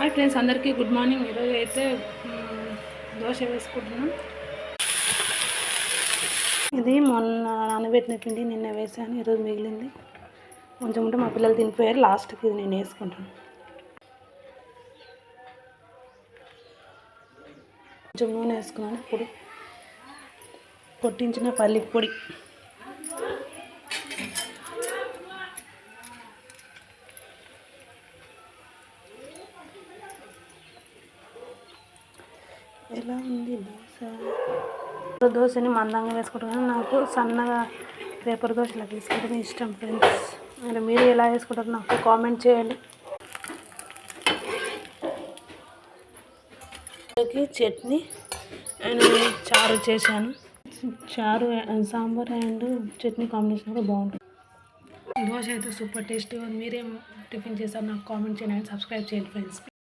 Hi friends, అందరికీ good morning. ఈరోజు అయితే దోశ వేసుకుంటున్నాం. ఇది మొన్న నానబెట్టిన పిండి నిన్న వేసాను, ఈరోజు మిగిలింది కొంచెం ఉంటే మా పిల్లలు తినిపోయారు. లాస్ట్కి ఇది నేను వేసుకుంటాను. కొంచెం నూనె వేసుకున్నాను. పొడి కొట్టించిన పల్లి పొడి, ఎలా ఉంది దోశని మందంగా వేసుకుంటాను. నాకు సన్నగా పేపర్ దోశలా వేసుకుంటే ఇష్టం ఫ్రెండ్స్. మరి మీరు ఎలా వేసుకుంటారు నాకు కామెంట్ చేయండి. చట్నీ అండ్ చారు చేశాను. చారు సాంబార్ అండ్ చట్నీ కాంబినేషన్ కూడా బాగుంటుంది. దోశ అయితే సూపర్ టేస్టీ ఉంది. మీరేం టిఫిన్ చేశారు నాకు కామెంట్ చేయండి. సబ్స్క్రైబ్ చేయండి ఫ్రెండ్స్.